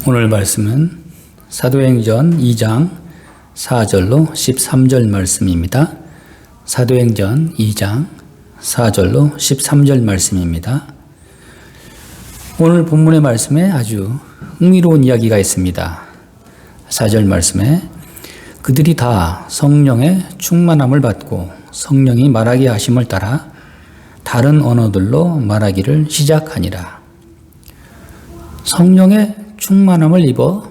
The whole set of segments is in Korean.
오늘 말씀은 사도행전 2장 4절로 13절 말씀입니다. 사도행전 2장 4절로 13절 말씀입니다. 오늘 본문의 말씀에 아주 흥미로운 이야기가 있습니다. 4절 말씀에 그들이 다 성령의 충만함을 받고 성령이 말하게 하심을 따라 다른 언어들로 말하기를 시작하니라. 성령의 충만함을 입어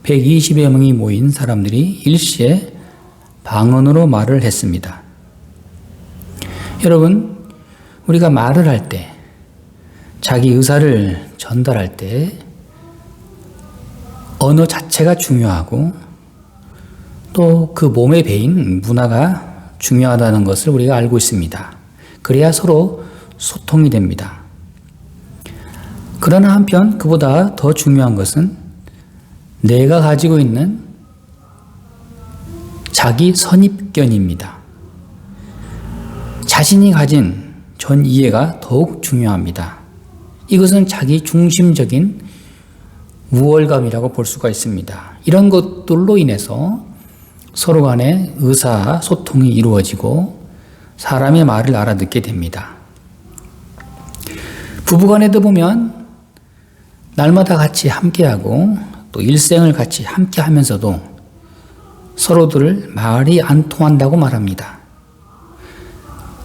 120여 명이 모인 사람들이 일시에 방언으로 말을 했습니다. 여러분, 우리가 말을 할 때, 자기 의사를 전달할 때 언어 자체가 중요하고 또 그 몸에 배인 문화가 중요하다는 것을 우리가 알고 있습니다. 그래야 서로 소통이 됩니다. 그러나 한편 그보다 더 중요한 것은 내가 가지고 있는 자기 선입견입니다. 자신이 가진 전 이해가 더욱 중요합니다. 이것은 자기 중심적인 우월감이라고 볼 수가 있습니다. 이런 것들로 인해서 서로 간에 의사소통이 이루어지고 사람의 말을 알아듣게 됩니다. 부부간에도 보면 날마다 같이 함께하고 또 일생을 같이 함께하면서도 서로들 말이 안 통한다고 말합니다.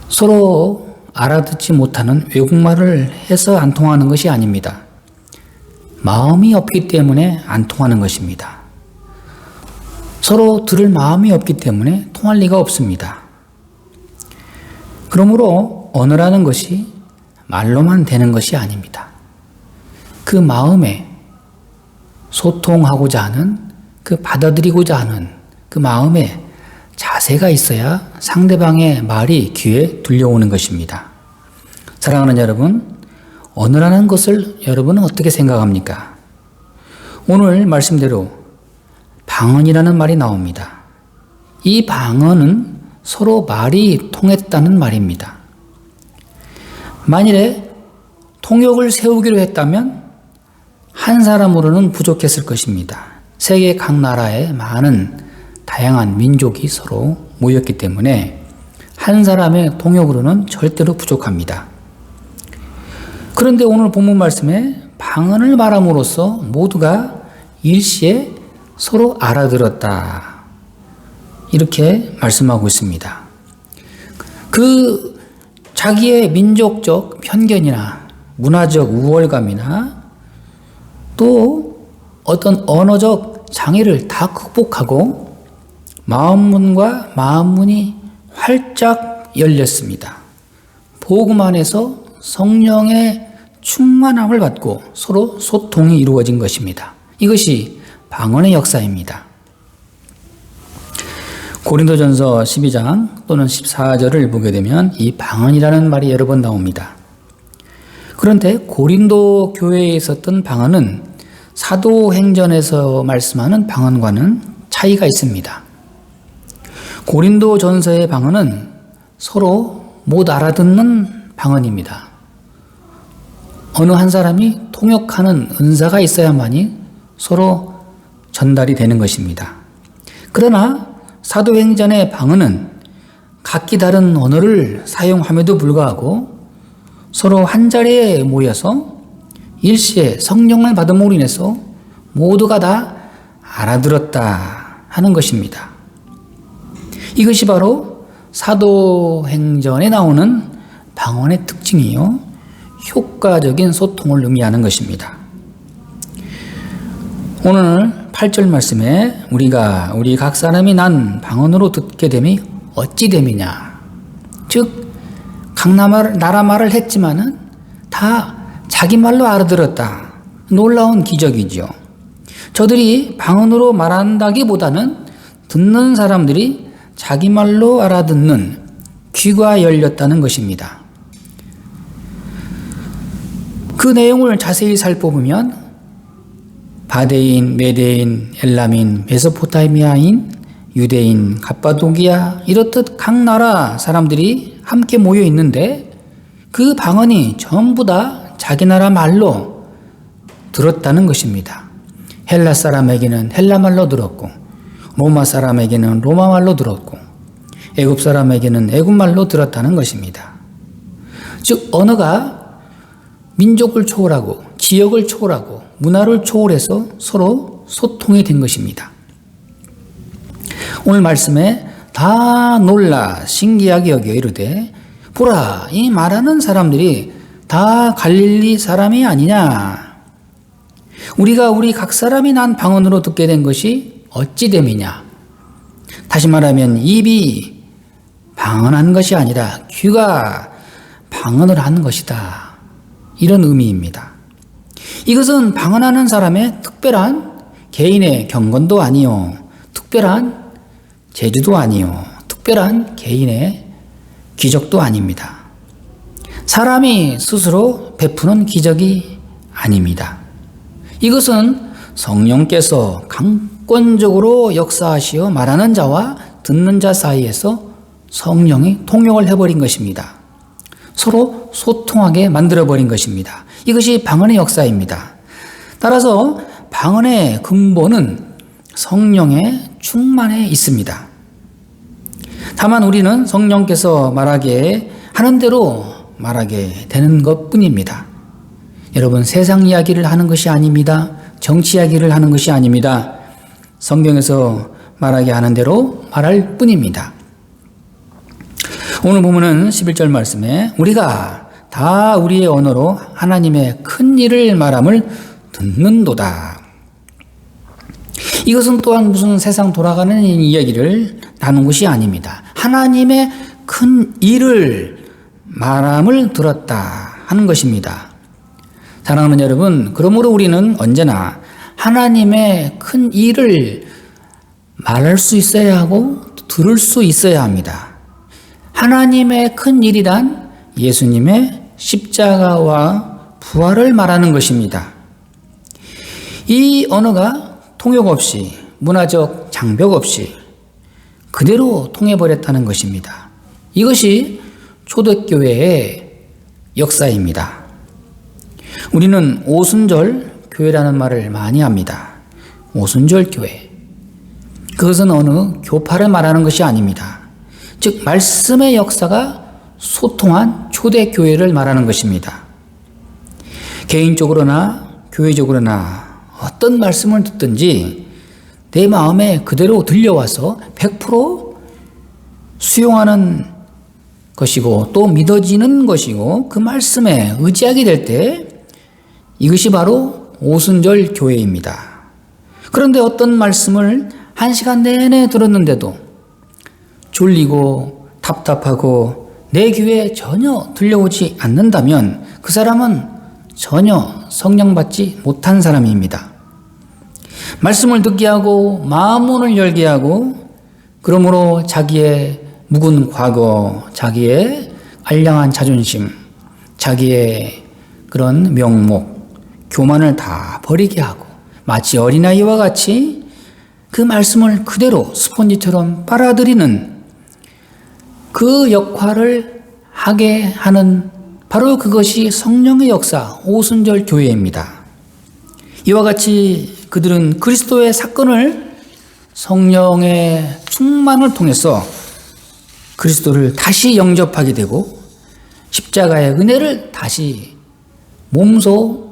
서로 알아듣지 못하는 외국말을 해서 안 통하는 것이 아닙니다. 마음이 없기 때문에 안 통하는 것입니다. 서로 들을 마음이 없기 때문에 통할 리가 없습니다. 그러므로 언어라는 것이 말로만 되는 것이 아닙니다. 그 마음에 소통하고자 하는, 그 받아들이고자 하는 그 마음에 자세가 있어야 상대방의 말이 귀에 들려오는 것입니다. 사랑하는 여러분, 언어라는 것을 여러분은 어떻게 생각합니까? 오늘 말씀대로 방언이라는 말이 나옵니다. 이 방언은 서로 말이 통했다는 말입니다. 만일에 통역을 세우기로 했다면 한 사람으로는 부족했을 것입니다. 세계 각 나라에 많은 다양한 민족이 서로 모였기 때문에 한 사람의 통역으로는 절대로 부족합니다. 그런데 오늘 본문 말씀에 방언을 말함으로써 모두가 일시에 서로 알아들었다. 이렇게 말씀하고 있습니다. 그 자기의 민족적 편견이나 문화적 우월감이나 또 어떤 언어적 장애를 다 극복하고 마음문과 마음문이 활짝 열렸습니다. 복음 안에서 성령의 충만함을 받고 서로 소통이 이루어진 것입니다. 이것이 방언의 역사입니다. 고린도전서 12장 또는 14절을 보게 되면 이 방언이라는 말이 여러 번 나옵니다. 그런데 고린도 교회에 있었던 방언은 사도행전에서 말씀하는 방언과는 차이가 있습니다. 고린도전서의 방언은 서로 못 알아듣는 방언입니다. 어느 한 사람이 통역하는 은사가 있어야만이 서로 전달이 되는 것입니다. 그러나 사도행전의 방언은 각기 다른 언어를 사용함에도 불구하고 서로 한 자리에 모여서 일시에 성령을 받음으로 인해서 모두가 다 알아들었다 하는 것입니다. 이것이 바로 사도행전에 나오는 방언의 특징이요, 효과적인 소통을 의미하는 것입니다. 오늘 8절 말씀에 우리가 우리 각 사람이 난 방언으로 듣게 됨이 어찌 됨이냐. 즉 각 나라 말을 했지만은 다 자기 말로 알아들었다. 놀라운 기적이죠. 저들이 방언으로 말한다기보다는 듣는 사람들이 자기 말로 알아듣는 귀가 열렸다는 것입니다. 그 내용을 자세히 살펴보면 바데인, 메데인, 엘람인, 메소포타미아인, 유대인, 갑바도기아 이렇듯 각 나라 사람들이 함께 모여 있는데 그 방언이 전부 다 자기 나라 말로 들었다는 것입니다. 헬라 사람에게는 헬라말로 들었고 로마 사람에게는 로마말로 들었고 애굽 사람에게는 애굽말로 들었다는 것입니다. 즉 언어가 민족을 초월하고 지역을 초월하고 문화를 초월해서 서로 소통이 된 것입니다. 오늘 말씀에 다 놀라 신기하게 여겨 이르되 보라 이 말하는 사람들이 다 갈릴리 사람이 아니냐. 우리가 우리 각 사람이 난 방언으로 듣게 된 것이 어찌 됨이냐. 다시 말하면 입이 방언한 것이 아니라 귀가 방언을 하는 것이다. 이런 의미입니다. 이것은 방언하는 사람의 특별한 개인의 경건도 아니요. 특별한 재주도 아니요. 특별한 개인의 기적도 아닙니다. 사람이 스스로 베푸는 기적이 아닙니다. 이것은 성령께서 강권적으로 역사하시어 말하는 자와 듣는 자 사이에서 성령이 통역을 해버린 것입니다. 서로 소통하게 만들어버린 것입니다. 이것이 방언의 역사입니다. 따라서 방언의 근본은 성령의 충만에 있습니다. 다만 우리는 성령께서 말하게 하는 대로 말하게 되는 것뿐입니다. 여러분, 세상 이야기를 하는 것이 아닙니다. 정치 이야기를 하는 것이 아닙니다. 성경에서 말하게 하는 대로 말할 뿐입니다. 오늘 보면은 11절 말씀에 우리가 다 우리의 언어로 하나님의 큰 일을 말함을 듣는도다. 이것은 또한 무슨 세상 돌아가는 이야기를 나눈 것이 아닙니다. 하나님의 큰 일을 말함을 들었다 하는 것입니다. 사랑하는 여러분, 그러므로 우리는 언제나 하나님의 큰 일을 말할 수 있어야 하고 들을 수 있어야 합니다. 하나님의 큰 일이란 예수님의 십자가와 부활을 말하는 것입니다. 이 언어가 통역 없이 문화적 장벽 없이 그대로 통해버렸다는 것입니다. 이것이 초대교회의 역사입니다. 우리는 오순절 교회라는 말을 많이 합니다. 오순절 교회. 그것은 어느 교파를 말하는 것이 아닙니다. 즉 말씀의 역사가 소통한 초대교회를 말하는 것입니다. 개인적으로나 교회적으로나 어떤 말씀을 듣든지 내 마음에 그대로 들려와서 100% 수용하는 것이고 또 믿어지는 것이고 그 말씀에 의지하게 될 때 이것이 바로 오순절 교회입니다. 그런데 어떤 말씀을 1시간 내내 들었는데도 졸리고 답답하고 내 귀에 전혀 들려오지 않는다면 그 사람은 전혀 성령받지 못한 사람입니다. 말씀을 듣게 하고 마음 문을 열게 하고 그러므로 자기의 묵은 과거, 자기의 알량한 자존심, 자기의 그런 명목, 교만을 다 버리게 하고 마치 어린아이와 같이 그 말씀을 그대로 스펀지처럼 빨아들이는 그 역할을 하게 하는 바로 그것이 성령의 역사, 오순절 교회입니다. 이와 같이 그들은 그리스도의 사건을 성령의 충만을 통해서 그리스도를 다시 영접하게 되고 십자가의 은혜를 다시 몸소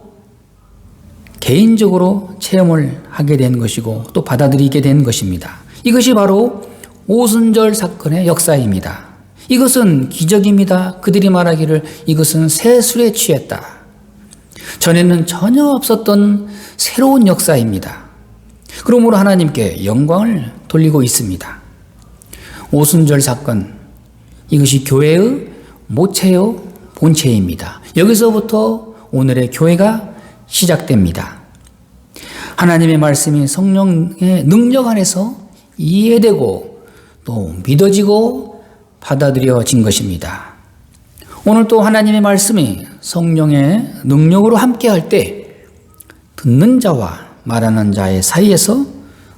개인적으로 체험을 하게 된 것이고 또 받아들이게 된 것입니다. 이것이 바로 오순절 사건의 역사입니다. 이것은 기적입니다. 그들이 말하기를 이것은 새 술에 취했다. 전에는 전혀 없었던 새로운 역사입니다. 그러므로 하나님께 영광을 돌리고 있습니다. 오순절 사건, 이것이 교회의 모체요 본체입니다. 여기서부터 오늘의 교회가 시작됩니다. 하나님의 말씀이 성령의 능력 안에서 이해되고 또 믿어지고 받아들여진 것입니다. 오늘 또 하나님의 말씀이 성령의 능력으로 함께할 때 듣는 자와 말하는 자의 사이에서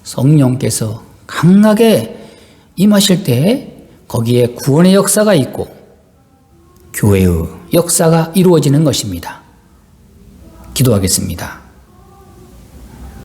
성령께서 강하게 임하실 때 거기에 구원의 역사가 있고 교회의 역사가 이루어지는 것입니다. 기도하겠습니다.